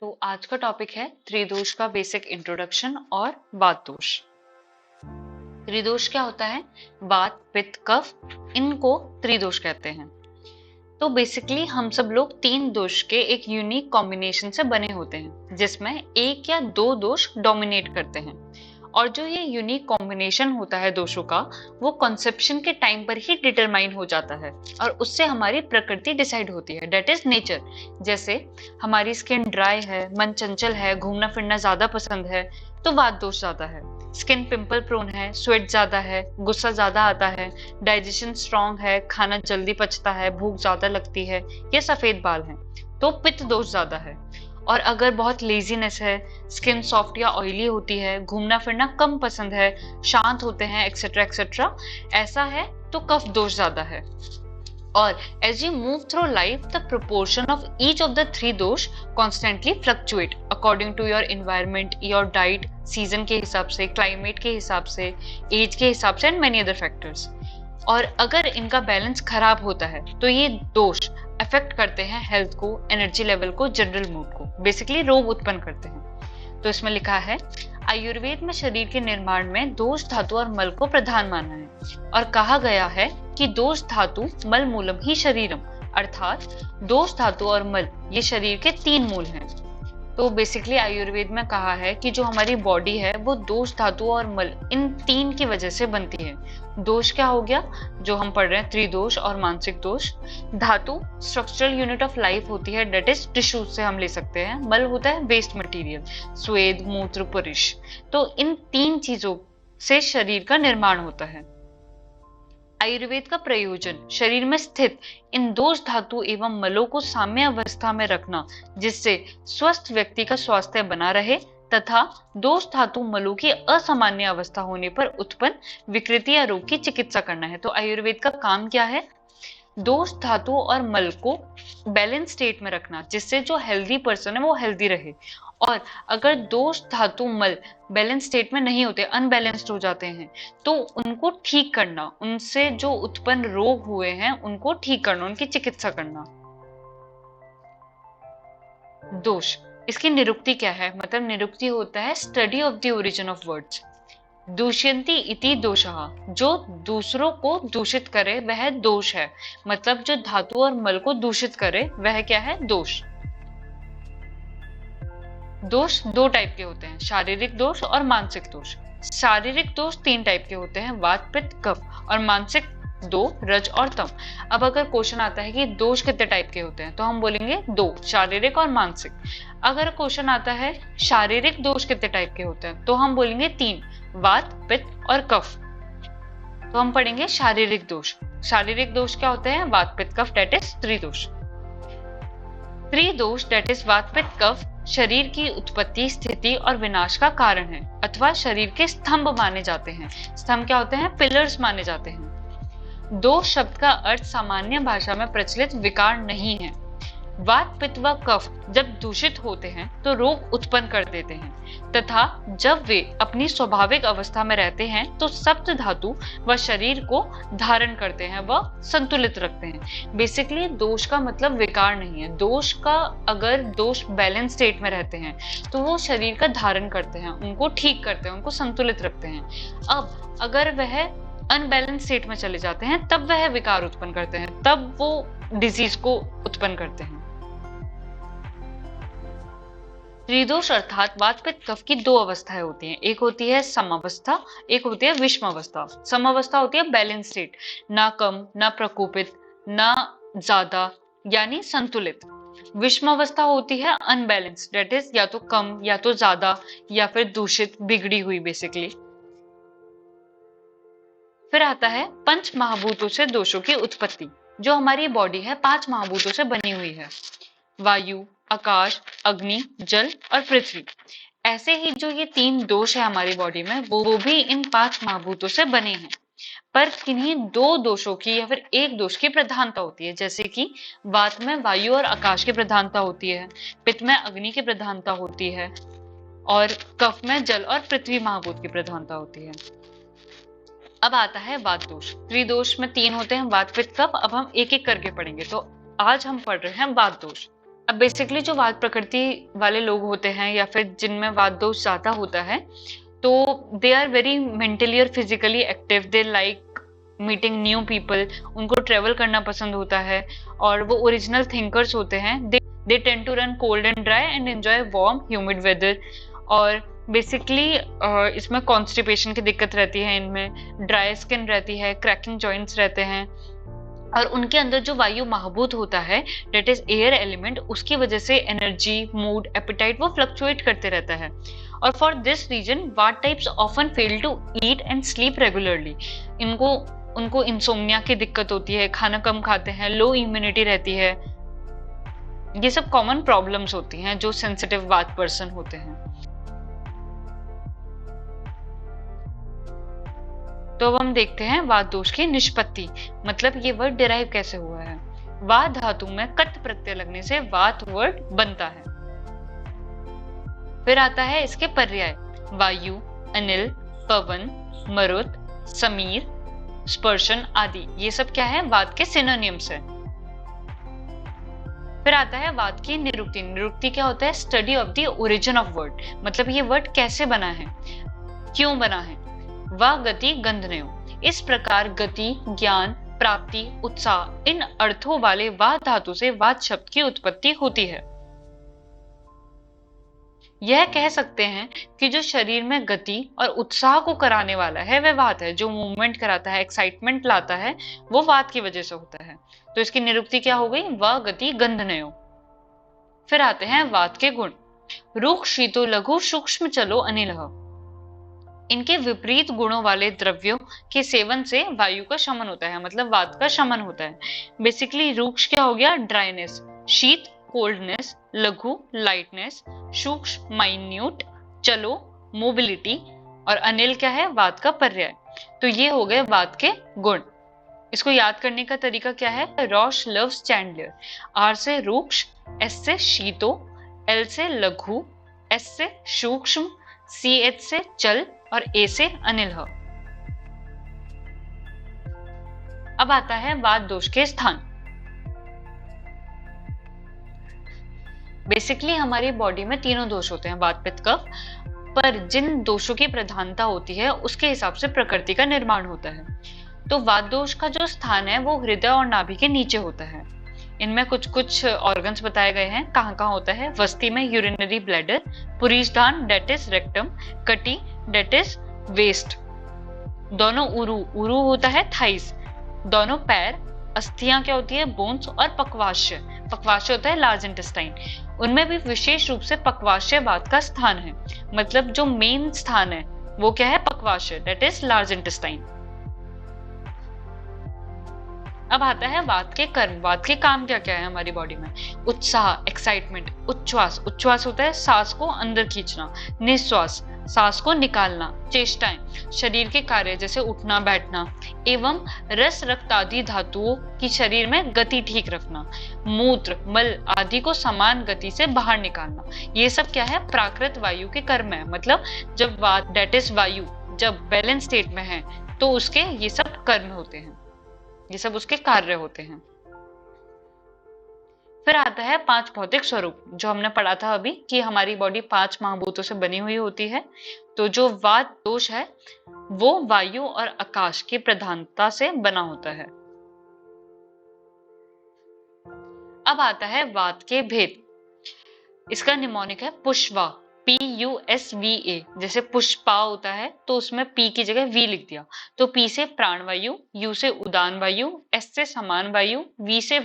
तो आज का टॉपिक है त्रिदोष का बेसिक इंट्रोडक्शन और वात दोष। त्रिदोष क्या होता है? वात, पित्त, कफ, इनको त्रिदोष कहते हैं। तो बेसिकली हम सब लोग तीन दोष के एक यूनिक कॉम्बिनेशन से बने होते हैं, जिसमें एक या दो दोष डोमिनेट करते हैं। और जो ये यूनिक कॉम्बिनेशन होता है दोषों का, वो कॉन्सेप्शन के टाइम पर ही डिटरमाइन हो जाता है और उससे हमारी प्रकृति डिसाइड होती है, डेट इज नेचर। जैसे हमारी स्किन ड्राई है, मन चंचल है, घूमना फिरना ज्यादा पसंद है, तो वात दोष ज्यादा है। स्किन पिंपल प्रोन है, स्वेट ज्यादा है, गुस्सा ज्यादा आता है, डाइजेशन स्ट्रांग है, खाना जल्दी पचता है, भूख ज्यादा लगती है, ये सफेद बाल हैं, तो पित्त दोष ज्यादा है। और अगर बहुत लेजीनेस है, स्किन सॉफ्ट या ऑयली होती है, घूमना फिरना कम पसंद है, शांत होते हैं, एक्सेट्रा एक्सेट्रा, ऐसा है तो कफ दोष ज्यादा है। और as you move through life, the proportion of each of the three दोष constantly fluctuate according to your environment, your diet, season के हिसाब से, climate के हिसाब से, age के हिसाब से and many other factors। और अगर इनका बैलेंस खराब होता है तो ये दोष अफेक्ट करते हैं हेल्थ को, एनर्जी लेवल को, जनरल मूड को, बेसिकली रोग उत्पन्न करते हैं। तो इसमें लिखा है, आयुर्वेद में शरीर के निर्माण में दोष धातु और मल को प्रधान माना है और कहा गया है कि दोष धातु मल मूलम ही शरीरम, अर्थात दोष धातु और मल ये शरीर के तीन मूल हैं। तो बेसिकली आयुर्वेद में कहा है कि जो हमारी बॉडी है वो दोष धातु और मल इन तीन की वजह से बनती है। दोष क्या हो गया, जो हम पढ़ रहे हैं, त्रिदोष और मानसिक दोष। धातु स्ट्रक्चरल यूनिट ऑफ लाइफ होती है, डेट इज टिश्यूज से हम ले सकते हैं। मल होता है वेस्ट मटेरियल, स्वेद, मूत्र, परिश। तो इन तीन चीजों से शरीर का निर्माण होता है। आयुर्वेद का प्रयोजन शरीर में स्थित इन दोष धातु एवं मलों को साम्य अवस्था में रखना, जिससे स्वस्थ व्यक्ति का स्वास्थ्य बना रहे, तथा दोष धातु मलों की असामान्य अवस्था होने पर उत्पन्न विकृति या रोग की चिकित्सा करना है। तो आयुर्वेद का काम क्या है? दोष धातु और मल को बैलेंस स्टेट में रखना, जिससे जो हेल्दी पर्सन है वो हेल्दी रहे। और अगर दोष धातु मल बैलेंस स्टेट में नहीं होते, अनबैलेंस्ड हो जाते हैं, तो उनको ठीक करना, उनसे जो उत्पन्न रोग हुए हैं उनको ठीक करना, उनकी चिकित्सा करना। दोष, इसकी निरुक्ति क्या है? मतलब निरुक्ति होता है study of the origin of words. दूष्यंती इति दोषः, जो दूसरों को दूषित करे वह दोष है। मतलब जो धातु और मल को दूषित करे वह क्या है? दोष। दोष दो टाइप के होते हैं, शारीरिक दोष और मानसिक दोष। शारीरिक दोष तीन टाइप के होते हैं, वात, पित्त, कफ, और मानसिक दो, रज और तम। अब अगर क्वेश्चन आता है कि दोष कितने टाइप के होते हैं, तो हम बोलेंगे दो, शारीरिक और मानसिक। अगर क्वेश्चन आता है शारीरिक दोष कितने टाइप के होते हैं, तो हम बोलेंगे तीन, वात, पित्त और कफ। तो हम पढ़ेंगे शारीरिक दोष। शारीरिक दोष क्या होते हैं? वात, पित्त, कफ, डेट इज त्रिदोष। त्रिदोष डेट इज वात, पित्त, कफ शरीर की उत्पत्ति, स्थिति और विनाश का कारण है, अथवा शरीर के स्तंभ माने जाते हैं। स्तंभ क्या होते हैं? पिलर्स माने जाते हैं। दोष शब्द का अर्थ सामान्य भाषा में प्रचलित विकार नहीं है। वात, पित्त व कफ जब दूषित होते हैं तो रोग उत्पन्न कर देते हैं, तथा जब वे अपनी स्वाभाविक अवस्था में रहते हैं तो सप्त धातु व शरीर को धारण करते हैं व संतुलित रखते हैं। बेसिकली दोष का मतलब विकार नहीं है। दोष का, अगर दोष बैलेंस स्टेट में रहते हैं तो वो शरीर का धारण करते हैं, उनको ठीक करते हैं, उनको संतुलित रखते हैं। अब अगर वह अनबैलेंस स्टेट में चले जाते हैं तब वह विकार उत्पन्न करते हैं, तब वो डिजीज को उत्पन्न करते हैं। त्रिदोष अर्थात वात, पित्त, कफ की दो अवस्थाएं होती हैं। एक होती है समावस्था, एक होती है विषम अवस्था। समावस्था होती है बैलेंस स्टेट, ना कम ना प्रकोपित ना ज्यादा, यानी संतुलित। विषम अवस्था होती है अनबैलेंस, डेट इज या तो कम या तो ज्यादा या फिर दूषित, बिगड़ी हुई बेसिकली। फिर आता है पंच महाभूतों से दोषों की उत्पत्ति। जो हमारी बॉडी है पांच महाभूतों से बनी हुई है, वायु, आकाश, अग्नि, जल और पृथ्वी। ऐसे ही जो ये तीन दोष है हमारी बॉडी में, वो भी इन पांच महाभूतों से बने हैं। पर किन्हीं दो दोषों की या फिर एक दोष की प्रधानता होती है। जैसे कि वात में वायु और आकाश की प्रधानता होती है, पित्त में अग्नि की प्रधानता होती है, और कफ में जल और पृथ्वी महाभूत की प्रधानता होती है। अब आता है वात दोष। त्रिदोष में तीन होते हैं, वात, पित्त, कफ। अब हम एक एक करके पढ़ेंगे। तो आज हम पढ़ रहे हैं वात दोष। अब बेसिकली जो वात प्रकृति वाले लोग होते हैं या फिर जिनमें वात दोष ज्यादा होता है, तो दे आर वेरी मेंटली और physically active, they like meeting new people, उनको ट्रेवल करना पसंद होता है और वो ओरिजिनल थिंकर्स होते हैं। They tend to run cold and dry and enjoy warm humid weather. और बेसिकली इसमें कॉन्स्टिपेशन की दिक्कत रहती है, इनमें ड्राई स्किन रहती है, क्रैकिंग जॉइंट्स रहते हैं और उनके अंदर जो वायु महाभूत होता है, डेट इज एयर एलिमेंट, उसकी वजह से एनर्जी, मूड, एपिटाइट वो फ्लक्चुएट करते रहता है। और for this reason vata types often fail to eat and sleep regularly. उनको इंसोम्निया की दिक्कत होती है, खाना कम खाते हैं, लो इम्यूनिटी रहती है। ये सब कॉमन प्रॉब्लम्स होती हैं जो सेंसिटिव वात पर्सन होते हैं। तो अब हम देखते हैं वात दोष की निष्पत्ति, मतलब ये वर्ड डिराइव कैसे हुआ है। वात धातु में कत प्रत्यय लगने से वात वर्ड बनता है। फिर आता है इसके पर्याय, वायु, अनिल, पवन, मरुत, समीर, स्पर्शन आदि, ये सब क्या है, वात के सिनोनिम्स है। फिर आता है वात की निरुक्ति। निरुक्ति क्या होता है, study of the origin of word, मतलब ये वर्ड कैसे बना है, क्यों बना है। वा गति गंधनयो, इस प्रकार गति, ज्ञान, प्राप्ति, उत्साह, इन अर्थों वाले वात धातु से वात शब्द की उत्पत्ति होती है। यह कह सकते हैं कि जो शरीर में गति और उत्साह को कराने वाला है वह वात है, जो मूवमेंट कराता है, एक्साइटमेंट लाता है, वो वात की वजह से होता है। तो इसकी निरुक्ति क्या हो गई, व गति गंधनयो। फिर आते हैं वात के गुण, रूक्ष, शीतो, लघु, सूक्ष्म, चलो, अनिलः। इनके विपरीत गुणों वाले द्रव्यों के सेवन से वायु का शमन होता है, मतलब वात का शमन होता है। बेसिकली रूक्ष क्या हो गया, ड्राइनेस, शीत, कोल्डनेस, लघु, लाइटनेस, सूक्ष्म, माइन्यूट, चलो, मोबिलिटी, और अनिल क्या है, वात का पर्याय। तो ये हो गए वात के गुण। इसको याद करने का तरीका क्या है, रॉश लव्स चैंडलर। आर से रूक्ष, एस से शीतो, एल से लघु, एस से सूक्ष्म, सी एच से चल और ए से अनिल। अब आता है वात दोष के स्थान। बेसिकली हमारी बॉडी में तीनों दोष होते हैं, वात, पित्त, कफ, पर जिन दोषों की प्रधानता होती है उसके हिसाब से प्रकृति का निर्माण होता है। तो वात दोष का जो स्थान है वो हृदय और नाभि के नीचे होता है। इनमें कुछ कुछ ऑर्गन्स बताए गए हैं, कहाँ कहाँ होता है। वस्ती में यूरिनरी ब्लैडर, पुरीशदान डेट इज रेक्टम, कटी डेट इज वेस्ट, दोनों उरु, उरु होता है थाइस, दोनों पैर, अस्थियां क्या होती है, बोन्स, और पक्वाश्य, पक्वाश्य होता है लार्ज इंटेस्टाइन। उनमें भी विशेष रूप से पक्वाश्य वात का स्थान है, मतलब जो मेन स्थान है वो क्या है, पक्वाश्य डेट इज लार्ज इंटेस्टाइन। अब आता है वात के कर्म। वात के काम क्या क्या है हमारी बॉडी में, उत्साह, एक्साइटमेंट, उच्छ्वास, उच्छ्वास होता है सांस को अंदर खींचना, निश्वास, सांस को निकालना, चेष्टाएं, शरीर के कार्य जैसे उठना बैठना, एवं रस, रक्त आदि धातुओं की शरीर में गति ठीक रखना, मूत्र, मल आदि को समान गति से बाहर निकालना, ये सब क्या है, प्राकृत वायु के कर्म है। मतलब जब वात डेट इज वायु जब बैलेंस स्टेट में है तो उसके ये सब कर्म होते हैं, ये सब उसके कार्य होते हैं। फिर आता है पांच भौतिक स्वरूप, जो हमने पढ़ा था अभी कि हमारी बॉडी पांच महाभूतों से बनी हुई होती है। तो जो वात दोष है वो वायु और आकाश की प्रधानता से बना होता है। अब आता है वात के भेद। इसका निमोनिक है पुष्वा, PUSVA। जैसे पुष्पा होता है तो उसमें P की जगह V लिख दिया, तो P से प्राण वायु, U से उदान वायु, S से समान वायु, V से